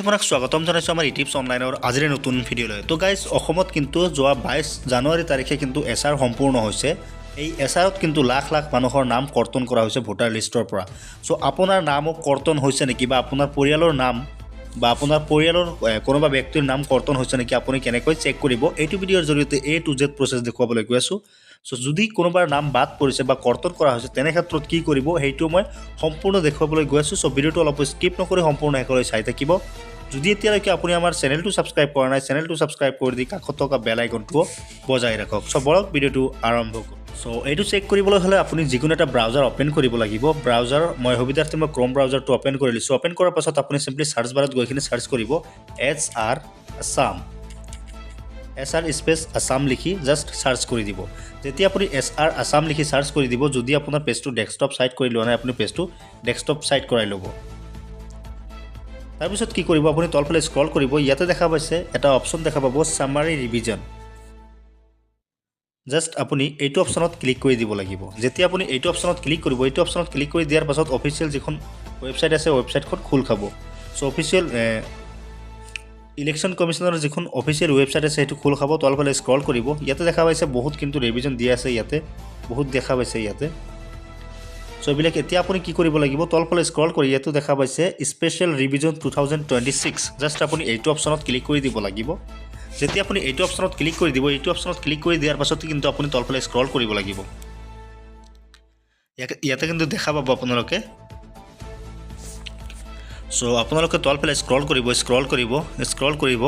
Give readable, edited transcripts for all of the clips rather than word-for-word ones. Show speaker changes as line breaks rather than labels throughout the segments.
আপোনাক স্বাগতম জনাইছো আমাৰ eTips অনলাইনৰ আজিৰ নতুন ভিডিঅ'লৈ। তো গাইজ অসমত কিন্তু যোৱা 22 জানুৱাৰী তাৰিখে কিন্তু এছআৰ সম্পূৰ্ণ হৈছে। এই এছআৰত কিন্তু লাখ লাখ মানুহৰ নাম কৰ্তন কৰা হৈছে ভোটাৰ লিষ্টৰ পৰা। সো আপোনাৰ নামো কৰ্তন হৈছে নেকি বা আপোনাৰ পৰিয়ালৰ নাম বা আপোনাৰ পৰিয়ালৰ কোনোবা ব্যক্তিৰ নাম কৰ্তন হৈছে নেকি আপুনি কেনেকৈ চেক কৰিব এইটো ভিডিঅ'ৰ জৰিয়তে A to Z প্ৰচেছ দেখুৱাবলৈ গৈ আছো। সো যদি কোনোবাৰ নাম বাদ পৰিছে বা কৰ্তন কৰা হৈছে তেনে ক্ষেত্ৰত কি কৰিব সেইটো মই সম্পূৰ্ণ দেখুৱাবলৈ গৈ আছো। সো ভিডিঅ'টো অলপ স্কিপ নকৰি সম্পূৰ্ণ শেষলৈ চাই থাকিব। যদি এতিয়ালৈকে আপুনি আমাৰ চেনেলটো ছাবস্ক্ৰাইব কৰা নাই চেনেলটো ছাবস্ক্ৰাইব কৰি দি কাষত থকা বেল আইকনটো বজাই ৰাখক। সো বলক ভিডিঅ'টো আৰম্ভ কৰোঁ। সো এইটো চেক কৰিবলৈ হ'লে আপুনি যিকোনো এটা ব্ৰাউজাৰ ওপেন কৰিব লাগিব। ব্ৰাউজাৰ মই সুবিধাৰ্থে মই ক্ৰম ব্ৰাউজাৰটো ওপেন কৰি লৈছোঁ। ওপেন কৰাৰ পাছত আপুনি সিম্পলি সাৰ্চ বাৰত গৈ কিনে সাৰ্চ কৰিব SR Assam SR space Assam লিখি জাষ্ট সাৰ্চ কৰি দিব। যেতিয়া আপুনি SR Assam লিখি সাৰ্চ কৰি দিব যদি আপোনাৰ পেজটো ডেস্কটপ সাইট কৰি লোৱা নাই আপুনি পেজটো ডেস্কটপ সাইট কৰাই ল'ব। তাৰপিছত কি কৰিব আপুনি তলফালে স্ক্ৰল কৰিব। ইয়াতে দেখা পাইছে এটা অপশ্যন দেখা পাব সামাৰী ৰিভিজন। জাষ্ট আপুনি এইটো অপশ্যনত ক্লিক কৰি দিব লাগিব। যেতিয়া আপুনি এইটো অপশ্যনত ক্লিক কৰিব এইটো অপশ্যনত ক্লিক কৰি দিয়াৰ পাছত অফিচিয়েল যিখন ৱেবছাইট আছে ৱেবছাইটখন খোল খাব। সো অফিচিয়েল ইলেকশ্যন কমিশনৰ যিখন অফিচিয়েল ৱেবছাইট আছে সেইটো খোল খাব। তলফালে স্ক্ৰল কৰিব। ইয়াতে দেখা পাইছে বহুত কিন্তু ৰিভিজন দিয়া আছে ইয়াতে বহুত দেখা পাইছে ইয়াতে। সো এইবিলাক এতিয়া আপুনি কি কৰিব লাগিব তলফালে স্ক্ৰল কৰি ইয়াতো দেখা পাইছে স্পেচিয়েল ৰিভিজন 2026 জাষ্ট আপুনি এইটো অপশ্যনত ক্লিক কৰি দিব লাগিব। যেতিয়া আপুনি এইটো অপশ্যনত ক্লিক কৰি দিব এইটো অপশ্যনত ক্লিক কৰি দিয়াৰ পাছত কিন্তু আপুনি তলফালে স্ক্ৰল কৰিব লাগিব। ইয়াতে কিন্তু দেখা পাব আপোনালোকে। সো আপোনালোকে তলফালে স্ক্ৰল কৰিব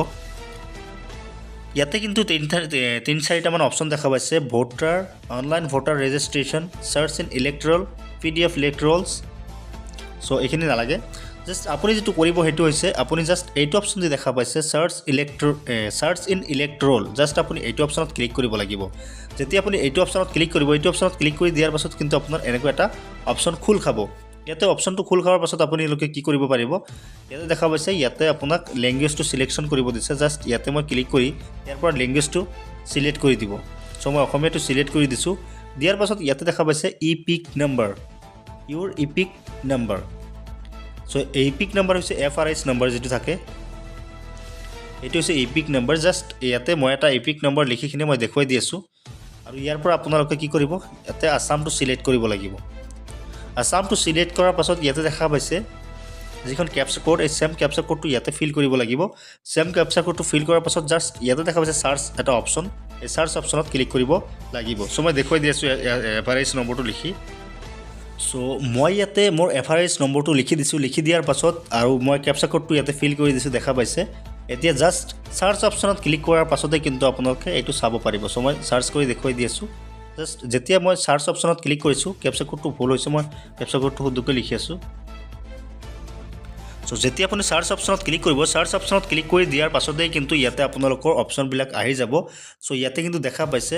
ইয়াতে কিন্তু তিন চাৰিটামান অপশ্যন দেখা পাইছে voter online voter registration search in electoral PDF electorals. So এইখিনি নালাগে জাষ্ট আপুনি যেটো কৰিব হেতু হৈছে আপুনি জাষ্ট এইটো অপশ্যন যে দেখা পাইছে সাৰ্চ ইন ইলেক্ট্ৰল জাষ্ট আপুনি এইটো অপশ্যনত ক্লিক কৰিব লাগিব। যেতিয়া আপুনি এইটো অপশ্যনত ক্লিক কৰিব এইটো অপশ্যনত ক্লিক কৰি দিয়াৰ পাছত কিন্তু আপোনাৰ এনেকুৱা এটা অপশ্যন খোল খাব। ইয়াতে অপশ্যনটো খোল খোৱাৰ পাছত আপুনি লোকে কি কৰিব পাৰিব ইয়াতে দেখা পাইছে ইয়াতে আপোনাক ল্যাঙ্গুৱেজটো সিলেকশ্যন কৰিব দিছে। জাষ্ট ইয়াতে মই ক্লিক কৰি ইয়াৰ পৰা ল্যাঙ্গুৱেজটো সিলেক্ট কৰি দিব। সো মই অসমীয়াটো সিলেক্ট কৰি দিছো। দিয়াৰ পাছত ইয়াতে দেখা পাইছে epic number your epic number। So epic number হৈছে FRS নাম্বাৰ যেটো থাকে এটো হৈছে epic নাম্বাৰ। জাষ্ট ইয়াতে মই এটা epic নাম্বাৰ লিখি কিনে মই দেখুৱাই দি আছো আৰু ইয়াৰ পৰা আপোনালোকে কি কৰিব ইয়াতে আসামটো সিলেক্ট কৰিব লাগিব। আসামটো সিলেক্ট কৰাৰ পাছত ইয়াতে দেখা পাইছে যিখন ক্যাপচা কোড এই সেম ক্যাপচা কোডটো ইয়াতে ফিল কৰিব লাগিব। সেম ক্যাপচা কোডটো ফিল কৰাৰ পাছত জাষ্ট ইয়াতে দেখা পাইছে সাৰ্চ এটা অপশ্যন এই সাৰ্চ অপশ্যনত ক্লিক কৰিব লাগিব। সো মই দেখুৱাই দি আছো FRS নম্বৰটো লিখি। সো মই ইয়াতে মোৰ FRS নম্বৰটো লিখি দিছো। লিখি দিয়াৰ পাছত আৰু মই ক্যাপচা কোডটো ইয়াতে ফিল কৰি দিছো দেখা পাইছে। এতিয়া জাষ্ট সাৰ্চ অপশ্যনত ক্লিক কৰাৰ পাছতে কিন্তু আপোনালোকে এইটো চাব পাৰিব। সো মই সাৰ্চ কৰি দেখুৱাই দি আছো। জাষ্ট যেতিয়া মই সাৰ্চ অপশ্যনত ক্লিক কৰিছো ক্যাপচা কোডটো ভুল হৈছে মই ক্যাপচা কোডটো শুদ্ধকৈ লিখি আছো। সো যেতিয়া আপুনি সাৰ্চ অপশ্যনত ক্লিক কৰিব সাৰ্চ অপশ্যনত ক্লিক কৰি দিয়াৰ পাছতে কিন্তু ইয়াতে আপোনালোকৰ অপশ্যনবিলাক আহি যাব। সো ইয়াতে কিন্তু দেখা পাইছে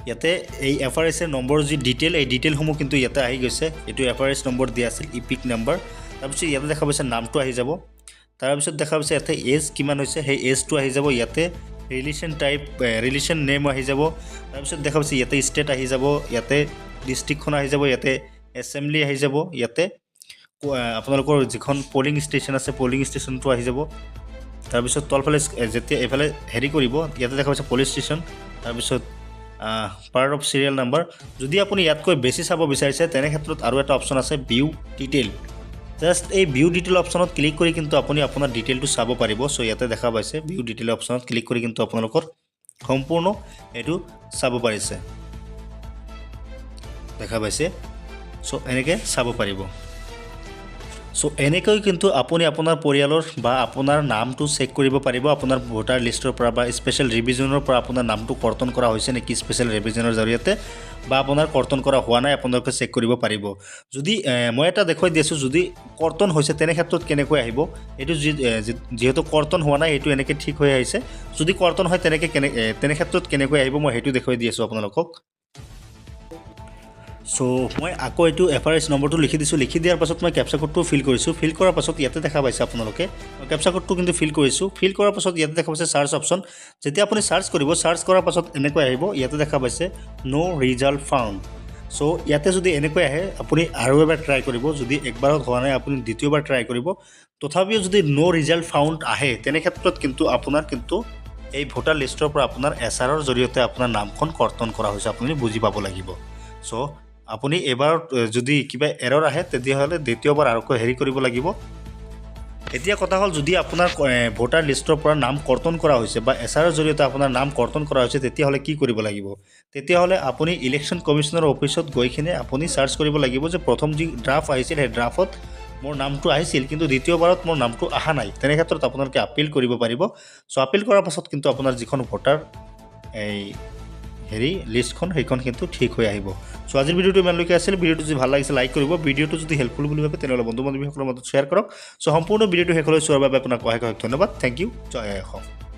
ইয়াতে এই FRS এৰ নম্বৰ যি ডিটেইল এই ডিটেইলসমূহ কিন্তু ইয়াতে আহি গৈছে। এটো FRS নম্বৰ দিয়া আছিল ইপিক নাম্বাৰ। তাৰপিছত ইয়াতে দেখা পাইছে নামটো আহি যাব। তাৰপিছত দেখা পাইছে ইয়াতে এজ কিমান হৈছে সেই এজটো আহি যাব। ইয়াতে ৰিলেশ্যন টাইপ ৰিলেশ্যন নেম আহি যাব। তাৰপিছত দেখা পাইছে ইয়াতে ষ্টেট আহি যাব। ইয়াতে ডিস্ট্ৰিক্টখন আহি যাব। ইয়াতে এছেম্বলি আহি যাব। ইয়াতে আপোনালোকৰ যিখন পলিং ষ্টেচন আছে পলিং ষ্টেচনটো আহি যাব। তাৰপিছত তলফালে যেতিয়া এফালে হেৰি কৰিব ইয়াতে দেখা পাইছে পুলিচ ষ্টেচন। তাৰপিছত পাৰ্ট অফ সিৰিয়াল নাম্বাৰ। যদি আপুনি ইয়াতকৈ বেছি চাব বিচাৰিছে তেনে ক্ষেত্ৰত আৰু এটা অপশ্যন আছে ভিউ ডিটেইল। জাষ্ট এই ভিউ ডিটেইল অপশ্যনত ক্লিক কৰি কিন্তু আপুনি আপোনাৰ ডিটেইলটো চাব পাৰিব। সো ইয়াতে দেখা পাইছে ভিউ ডিটেইল অপশ্যনত ক্লিক কৰি কিন্তু আপোনালোকৰ সম্পূৰ্ণ এটো চাব পাৰিছে দেখা পাইছে। সো এনেকৈ চাব পাৰিব। সো এনেকৈ কিন্তু আপুনি আপোনাৰ পৰিয়ালৰ বা আপোনাৰ নামটো চেক কৰিব পাৰিব আপোনাৰ ভোটাৰ লিষ্টৰ পৰা বা স্পেচিয়েল ৰিভিজনৰ পৰা আপোনাৰ নামটো কৰ্তন কৰা হৈছে নেকি স্পেচিয়েল ৰিভিজনৰ জৰিয়তে বা আপোনাৰ কৰ্তন কৰা হোৱা নাই আপোনালোকে চেক কৰিব পাৰিব। যদি মই এটা দেখুৱাই দিছো যদি কৰ্তন হৈছে তেনে ক্ষেত্ৰত কেনেকৈ আহিব এটো যেহেতু কৰ্তন হোৱা নাই এটো এনেকৈ ঠিক হৈ আহিছে। যদি কৰ্তন হয় তেনে ক্ষেত্ৰত কেনেকৈ আহিব মই হেতু দেখুৱাই দি আছো আপোনালোকক। সো মই আকৌ এইটো FRS নম্বৰটো লিখি দিছো। লিখি দিয়াৰ পাছত মই ক্যাপচা কোডটো ফিল কৰিছো। ফিল কৰাৰ পাছত ইয়াতে দেখা পাইছে আপোনালোকে মই ক্যাপচা কোডটো কিন্তু ফিল কৰিছো। ফিল কৰাৰ পাছত ইয়াতে দেখা পাইছে সাৰ্চ অপশ্যন। যেতিয়া আপুনি সাৰ্চ কৰিব সাৰ্চ কৰাৰ পাছত এনেকৈ আহিব। ইয়াতে দেখা পাইছে নো ৰিজাল্ট ফাউণ্ড। সো ইয়াতে যদি এনেকৈ আহে আপুনি আৰু এবাৰ ট্ৰাই কৰিব যদি একবাৰত হোৱা নাই আপুনি দ্বিতীয়বাৰ ট্ৰাই কৰিব তথাপিও যদি নো ৰিজাল্ট ফাউণ্ড আহে তেনে ক্ষেত্ৰত কিন্তু আপোনাৰ কিন্তু এই ভোটাৰ লিষ্টৰ পৰা আপোনাৰ এছআৰৰ জৰিয়তে আপোনাৰ নামখন কৰ্তন কৰা হৈছে আপুনি বুজি পাব লাগিব সো আপুনি এবাৰ যদি কিবা এৰৰ আহে তেতিয়াহ'লে দ্বিতীয়বাৰ আৰু হেৰি কৰিব লাগিব এতিয়া কথা হ'ল যদি আপোনাৰ ভোটাৰ লিষ্টৰ পৰা নাম কৰ্তন কৰা হৈছে বা এছআৰৰ জৰিয়তে আপোনাৰ নাম কৰ্তন কৰা হৈছে তেতিয়াহ'লে কি কৰিব লাগিব তেতিয়াহ'লে আপুনি ইলেকশ্যন কমিশ্যনৰ অফিচত গৈ কিনে আপুনি চাৰ্চ কৰিব লাগিব যে প্ৰথম যি ড্ৰাফ্ট আহিছিল সেই ড্ৰাফ্টত মোৰ নামটো আহিছিল কিন্তু দ্বিতীয়বাৰত মোৰ নামটো অহা নাই তেনে ক্ষেত্ৰত আপোনালোকে আপিল কৰিব পাৰিব চ' আপিল কৰাৰ পাছত কিন্তু আপোনাৰ যিখন ভোটাৰ এই হেৰি লিষ্টখন সেইখন কিন্তু ঠিক হৈ আহিব চ' আজিৰ ভিডিঅ'টো ইমানলৈকে আছিল ভিডিঅ'টো যদি ভাল লাগিছে লাইক কৰিব ভিডিঅ'টো যদি হেল্পফুল বুলি ভাবে তেনেহ'লে বন্ধু বান্ধৱীসকলৰ মাজত শ্বেয়াৰ কৰক চ' সম্পূৰ্ণ ভিডিঅ'টো শেষলৈ চোৱাৰ বাবে আপোনাক অশেষ ধন্যবাদ থেংক ইউ জয় অসম